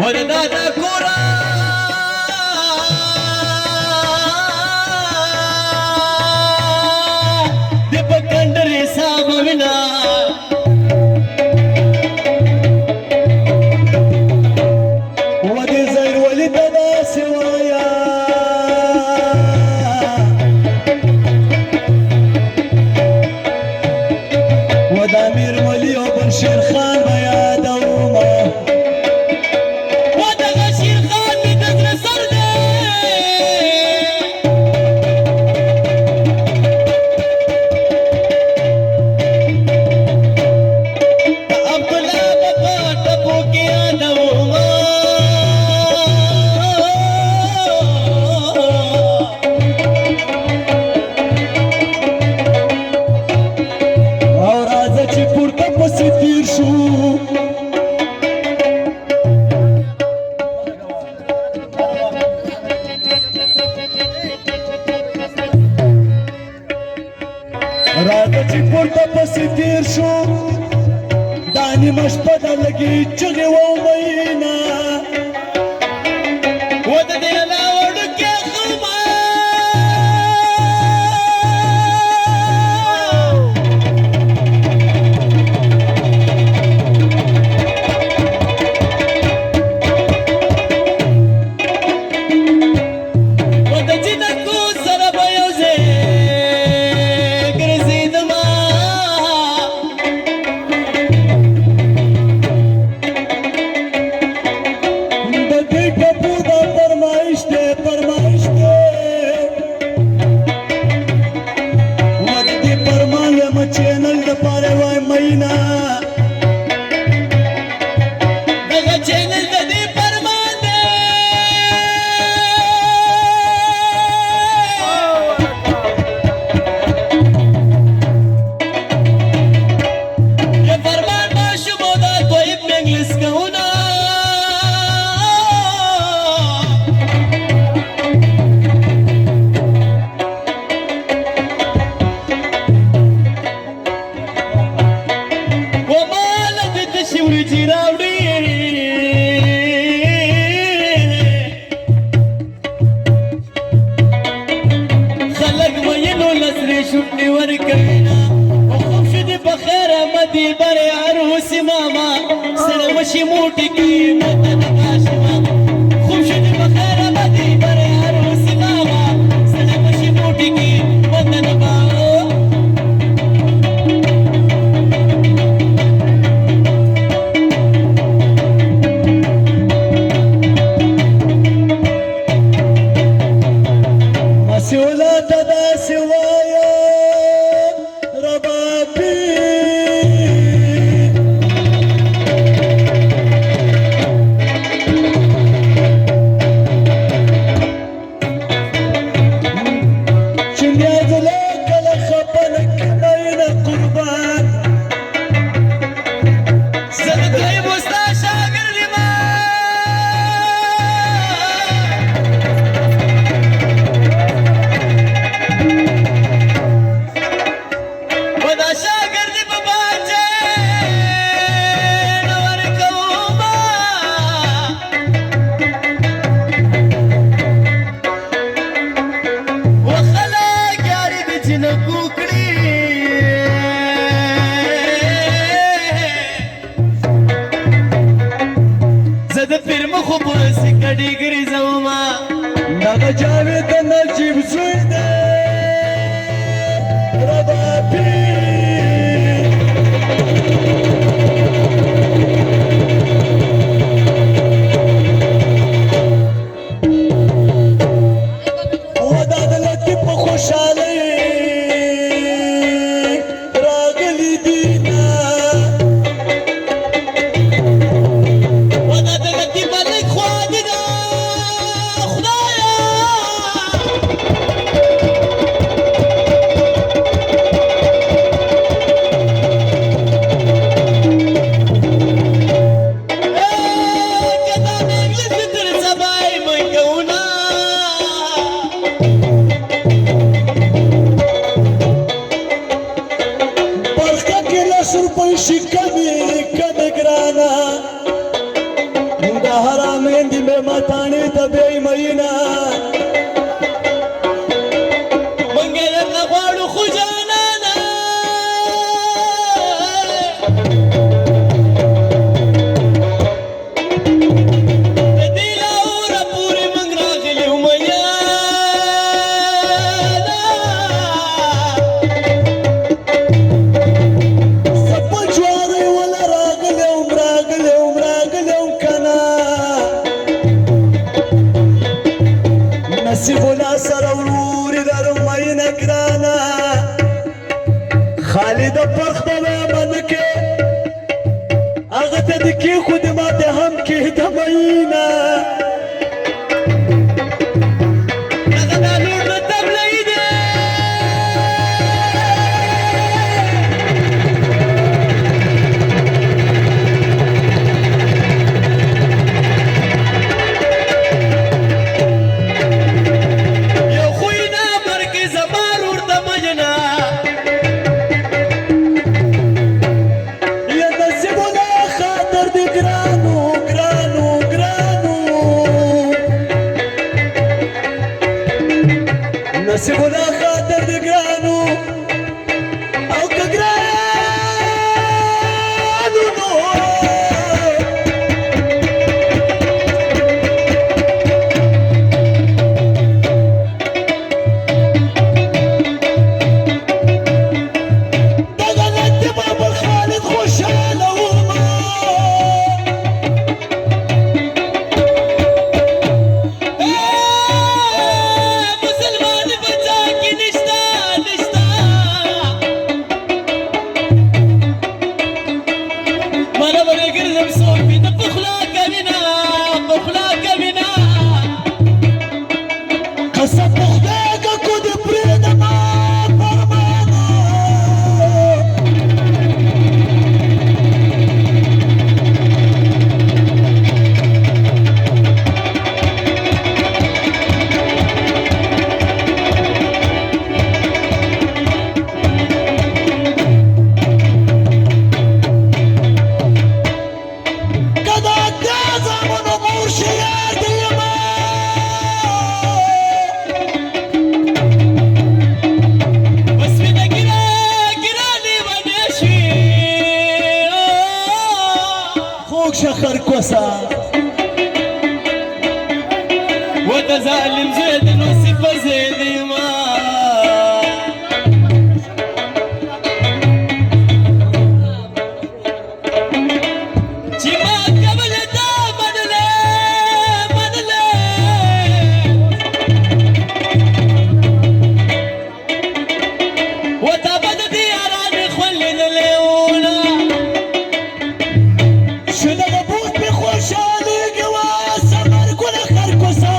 وردا دا کورا دی پکندر حساب وینا ودی زیر ولی تدا سوایا ودا امیر ولی و بن شیر خان بیادوما راځه چې پورته پسې تیر شو دا نیمه شپه ده لږې چغې ووینا و د دې لاوړکې خما و د جنکو سره به یو ځای چینل د پاره وای مینا دغه چینل د دې پرمان دی د فرمان ماشومو دا طیب انګلیس کوونه شوټنی ورکوینا خوب شدی بخیر آمدی بری عروسی ماما سره وشی موټی کی مدن کاشی ماما خوب شدی بخیر آمدی بری عروسی ماما سره وشی موټی کی مدن کاشی مسیولا تدا سوایا ډیګری زما دغه جاوید نجیب زوی دی ربابي و دا د لطیف په خوشحالۍ راغلی دینا و دا د لطیف ملک خوا دی حرامین دی میں ماتانی تبی مینا منگل نغوارو خوجانانا دیلاورا پوری منگ راغلی امیانا سپچواری والا راغلی کنا نصیبنا سروروري درمین اکرانا خالد پرخ بابا منکه اغتا دکی خود ما ده هم که دمینا اغتا نور نتب لیده یو خوینا مرکی زمان ورد مجنا یا نصیبنا خاطر دی گرانو نصیبنا خاطر دی گرانو او که گرانو نو دغه نتی بابا خالد خوشحاله وما مسلمان بچا کی نشتا مانا بره گردم صوفی دا پخلا کبینا قسم بخدا که کود پریدما فرمانا کدا دازمونو مرشیار دیما بسمنا گرانی ونشی خوک شخر کوسا و دا ظالم زید نصیب زیدی ما چی ما قبل دا منله و تا بد دیاران خولین لیونا شده بود بی خوشحالی گوا سمر گل خرکسا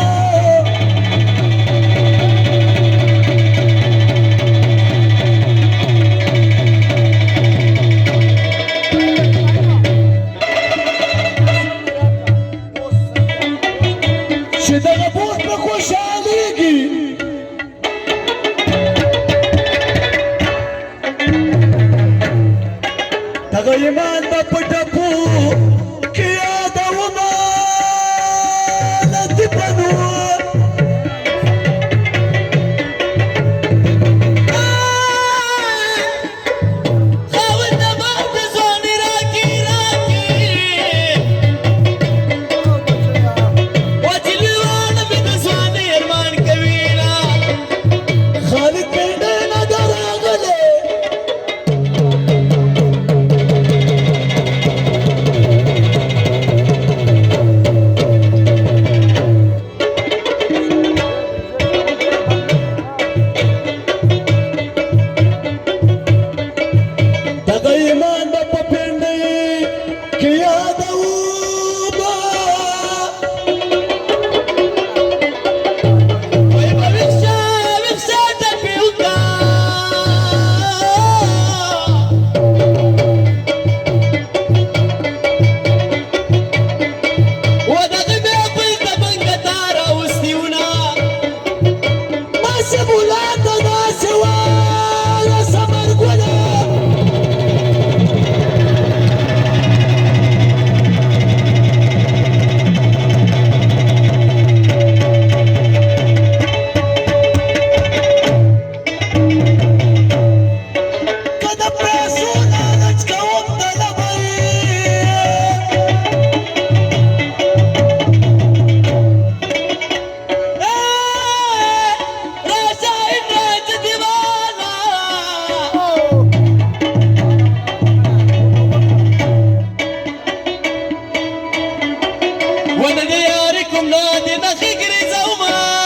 وانا دياركم نادي نخيقري زوما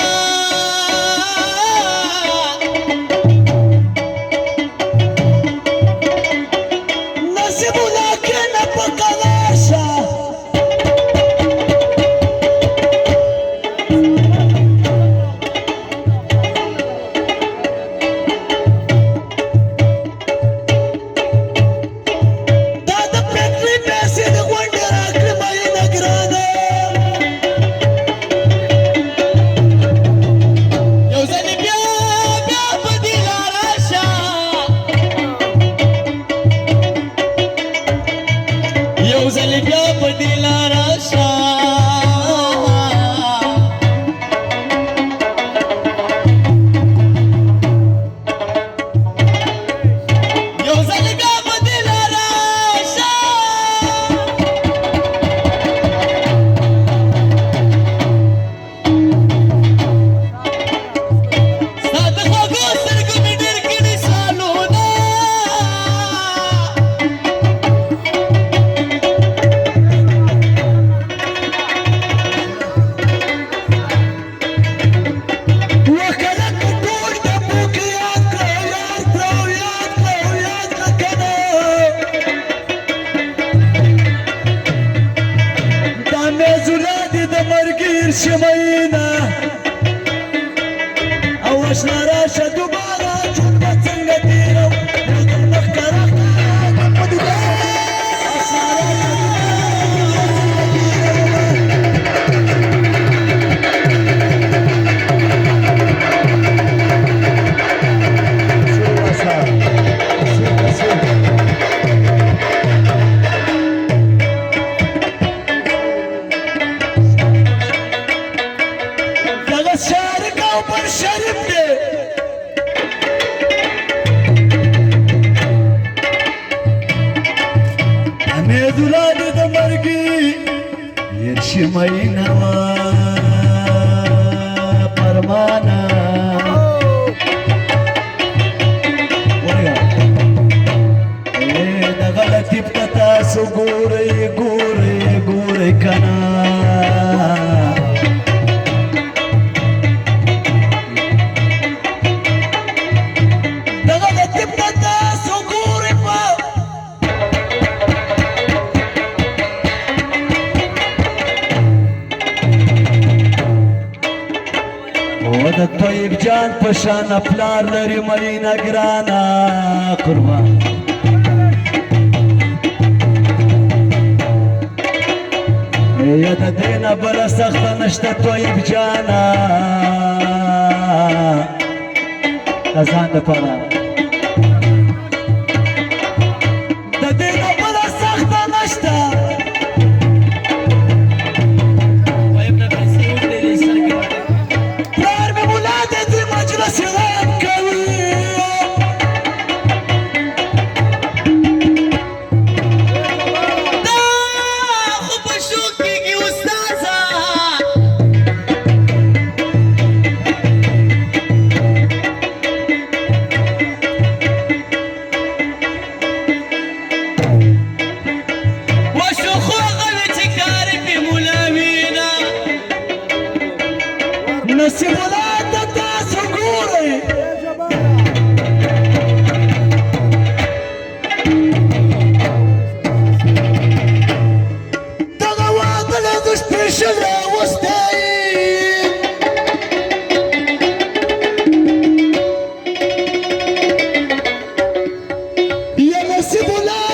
نسيب لكن بقلاشة يوزل بیا پدی لارا شاه يوزل بیا پدی لارا شاه ساد خوگو سرگو می ډیر کړي سالونه شمينا أوش نراشة دوبارة جنبة تنقديرو نقدر نخكرك دولادي د مرګي يرشي مينا پرمانا ورګه د غلطي پتا سو ګوري ګوري ګوري کنا د طيب جان پشان پلار لري مينه ګرانا قربان یا د دینه بل سخت نشته طيب جانا ځان د پاره